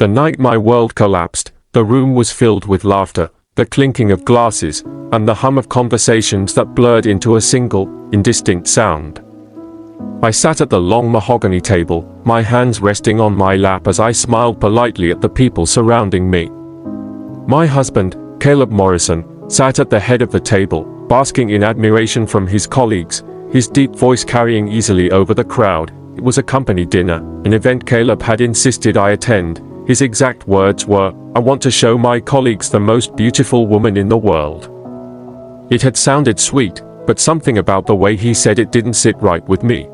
The night my world collapsed, the room was filled with laughter, the clinking of glasses, and the hum of conversations that blurred into a single, indistinct sound. I sat at the long mahogany table, my hands resting on my lap as I smiled politely at the people surrounding me. My husband, Caleb Morrison, sat at the head of the table, basking in admiration from his colleagues, his deep voice carrying easily over the crowd. It was a company dinner, an event Caleb had insisted I attend. His exact words were, "I want to show my colleagues the most beautiful woman in the world." It had sounded sweet, but something about the way he said it didn't sit right with me.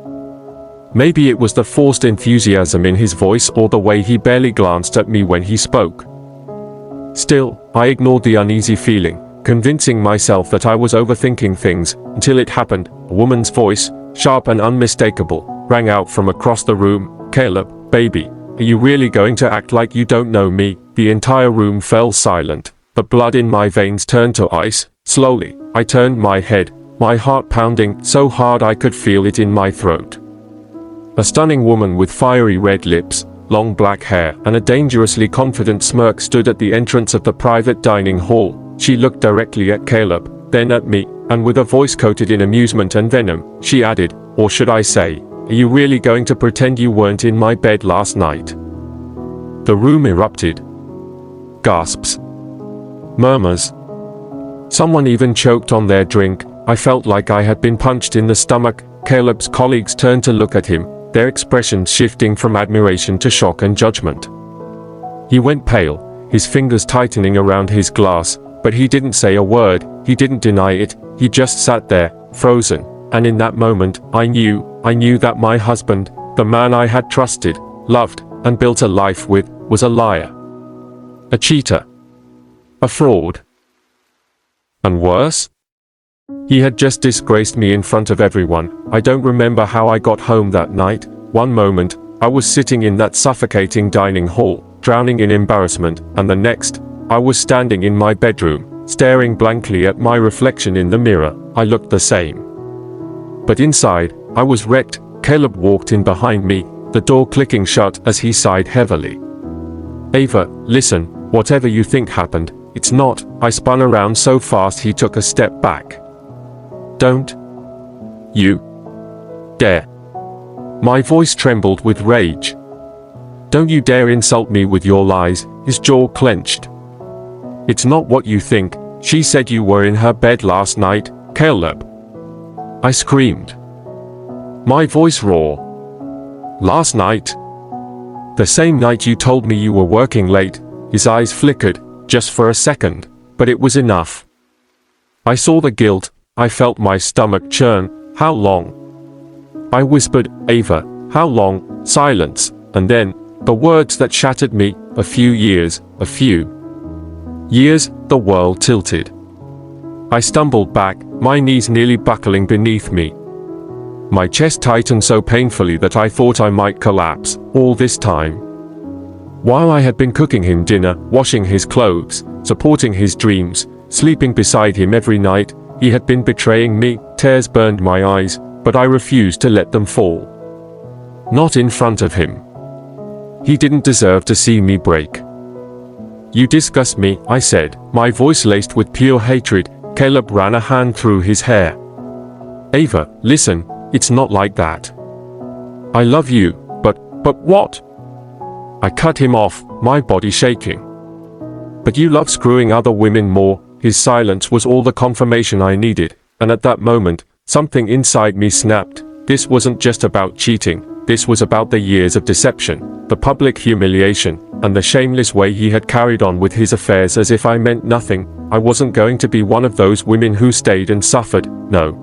Maybe it was the forced enthusiasm in his voice or the way he barely glanced at me when he spoke. Still, I ignored the uneasy feeling, convincing myself that I was overthinking things, until it happened. A woman's voice, sharp and unmistakable, rang out from across the room. "Caleb, baby, are you really going to act like you don't know me?" The entire room fell silent. The blood in my veins turned to ice. Slowly, I turned my head, my heart pounding so hard I could feel it in my throat. A stunning woman with fiery red lips, long black hair, and a dangerously confident smirk stood at the entrance of the private dining hall. She looked directly at Caleb, then at me, and with a voice coated in amusement and venom, she added, "Or should I say, are you really going to pretend you weren't in my bed last night?" The room erupted. Gasps. Murmurs. Someone even choked on their drink. I felt like I had been punched in the stomach. Caleb's colleagues turned to look at him, their expressions shifting from admiration to shock and judgment. He went pale, his fingers tightening around his glass, but he didn't say a word. He didn't deny it. He just sat there, frozen. And in that moment, I knew that my husband, the man I had trusted, loved, and built a life with, was a liar. A cheater. A fraud. And worse? He had just disgraced me in front of everyone. I don't remember how I got home that night. One moment, I was sitting in that suffocating dining hall, drowning in embarrassment, and the next, I was standing in my bedroom, staring blankly at my reflection in the mirror. I looked the same. But inside, I was wrecked. Caleb walked in behind me, the door clicking shut as he sighed heavily. "Ava, listen, whatever you think happened, it's not." I spun around so fast he took a step back. "Don't you dare." My voice trembled with rage. "Don't you dare insult me with your lies." His jaw clenched. "It's not what you think. She said you were in her bed last night, Caleb." I screamed. My voice raw. "Last night? The same night you told me you were working late." His eyes flickered, just for a second, but it was enough. I saw the guilt. I felt my stomach churn. "How long?" I whispered, "Ava, how long?" Silence, and then, the words that shattered me, "A few years, a few years." The world tilted. I stumbled back, my knees nearly buckling beneath me. My chest tightened so painfully that I thought I might collapse. All this time, while I had been cooking him dinner, washing his clothes, supporting his dreams, sleeping beside him every night, he had been betraying me. Tears burned my eyes, but I refused to let them fall. Not in front of him. He didn't deserve to see me break. "You disgust me," I said, my voice laced with pure hatred. Caleb ran a hand through his hair. "Ava, listen, it's not like that. I love you, but what?" I cut him off, my body shaking. "But you love screwing other women more." His silence was all the confirmation I needed, and at that moment, something inside me snapped. This wasn't just about cheating. This was about the years of deception, the public humiliation, and the shameless way he had carried on with his affairs as if I meant nothing. I wasn't going to be one of those women who stayed and suffered, no.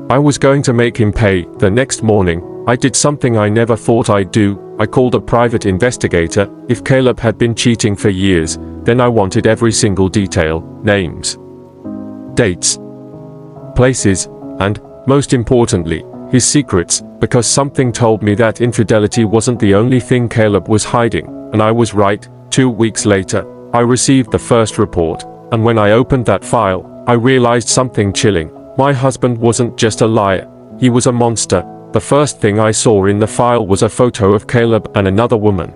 I was going to make him pay. The next morning, I did something I never thought I'd do. I called a private investigator. If Caleb had been cheating for years, then I wanted every single detail, names, dates, places, and, most importantly, his secrets, because something told me that infidelity wasn't the only thing Caleb was hiding, and I was right. 2 weeks later, I received the first report, and when I opened that file, I realized something chilling. My husband wasn't just a liar, he was a monster. The first thing I saw in the file was a photo of Caleb and another woman.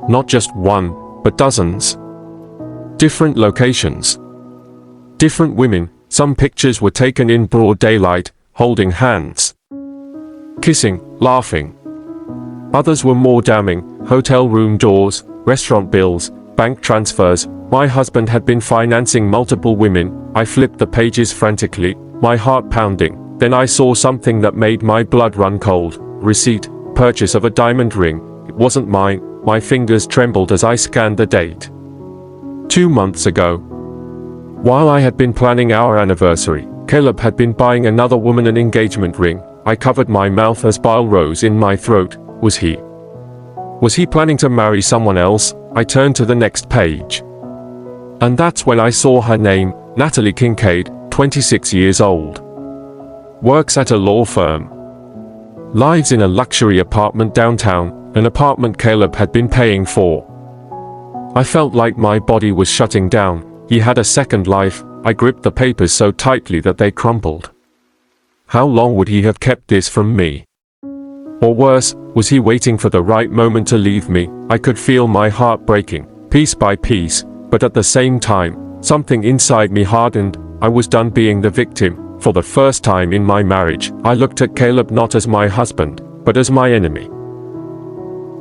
Not just one, but dozens. Different locations. Different women. Some pictures were taken in broad daylight, holding hands, kissing, laughing. Others were more damning: hotel room doors, restaurant bills, bank transfers. My husband had been financing multiple women. I flipped the pages frantically, my heart pounding. Then I saw something that made my blood run cold. Receipt, purchase of a diamond ring. It wasn't mine. My fingers trembled as I scanned the date. 2 months ago. While I had been planning our anniversary, Caleb had been buying another woman an engagement ring. I covered my mouth as bile rose in my throat. Was he? Was he planning to marry someone else? I turned to the next page. And that's when I saw her name, Natalie Kincaid, 26 years old. Works at a law firm. Lives in a luxury apartment downtown, an apartment Caleb had been paying for. I felt like my body was shutting down. He had a second life. I gripped the papers so tightly that they crumpled. How long would he have kept this from me? Or worse, was he waiting for the right moment to leave me? I could feel my heart breaking, piece by piece, but at the same time, something inside me hardened. I was done being the victim. For the first time in my marriage, I looked at Caleb not as my husband, but as my enemy.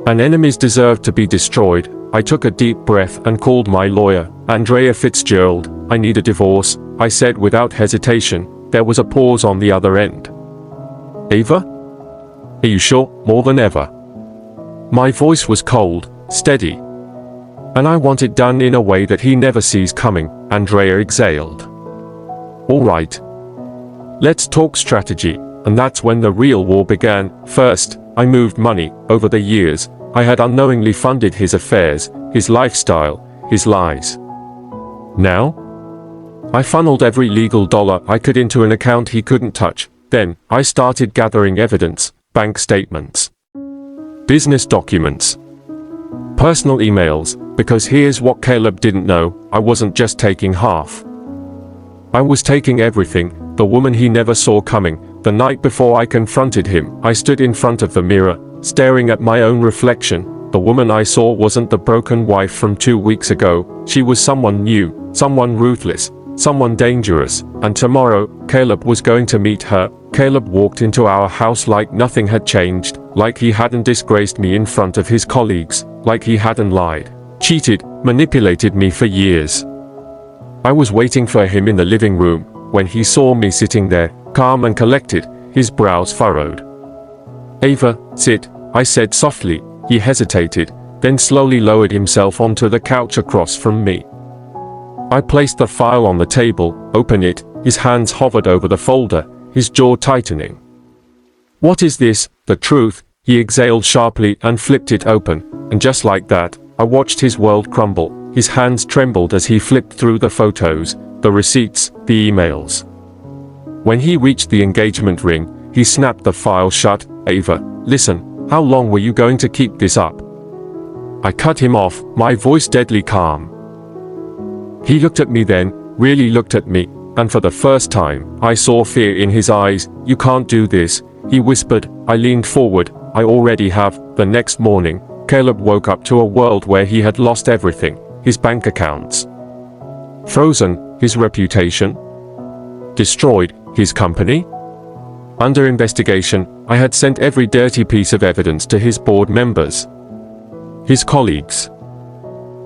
And enemies deserve to be destroyed. I took a deep breath and called my lawyer, Andrea Fitzgerald. I need a divorce, I said without hesitation. There was a pause on the other end. Ava? Are you sure? More than ever. My voice was cold, steady. And I want it done in a way that he never sees coming, Andrea exhaled. All right. Let's talk strategy. And that's when the real war began. First, I moved money. Over the years, I had unknowingly funded his affairs, his lifestyle, his lies. Now? I funneled every legal dollar I could into an account he couldn't touch. Then, I started gathering evidence, bank statements, business documents, personal emails, because here's what Caleb didn't know: I wasn't just taking half. I was taking everything. The woman he never saw coming. The night before I confronted him, I stood in front of the mirror, staring at my own reflection. The woman I saw wasn't the broken wife from 2 weeks ago. She was someone new, someone ruthless, someone dangerous. And tomorrow, Caleb was going to meet her. Caleb walked into our house like nothing had changed, like he hadn't disgraced me in front of his colleagues, like he hadn't lied, cheated, manipulated me for years. I was waiting for him in the living room. When he saw me sitting there, calm and collected, his brows furrowed. Ava, sit, I said softly. He hesitated, then slowly lowered himself onto the couch across from me. I placed the file on the table, opened it. His hands hovered over the folder, his jaw tightening. What is this? The truth, he exhaled sharply and flipped it open, and just like that, I watched his world crumble. His hands trembled as he flipped through the photos, the receipts, the emails. When he reached the engagement ring, he snapped the file shut. Ava, listen, how long were you going to keep this up? I cut him off, my voice deadly calm. He looked at me then, really looked at me, and for the first time, I saw fear in his eyes. You can't do this, he whispered. I leaned forward. I already have. The next morning, Caleb woke up to a world where he had lost everything. His bank accounts frozen, his reputation destroyed, his company under investigation. I had sent every dirty piece of evidence to his board members, his colleagues,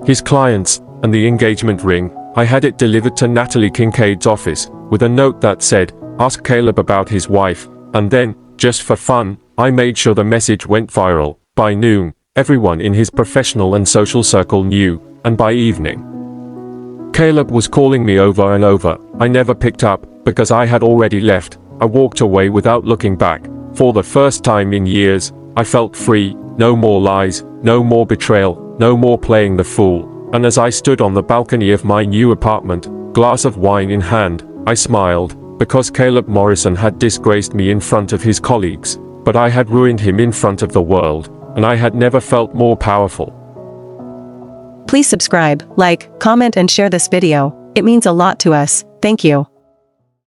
his clients, and the engagement ring. I had it delivered to Natalie Kincaid's office, with a note that said, "Ask Caleb about his wife." And then, just for fun, I made sure the message went viral. By noon, everyone in his professional and social circle knew, and by evening, Caleb was calling me over and over. I never picked up, because I had already left. I walked away without looking back. For the first time in years, I felt free. No more lies, no more betrayal, no more playing the fool. And as I stood on the balcony of my new apartment, glass of wine in hand, I smiled, because Caleb Morrison had disgraced me in front of his colleagues, but I had ruined him in front of the world, and I had never felt more powerful. Please subscribe, like, comment and share this video. It means a lot to us. Thank you.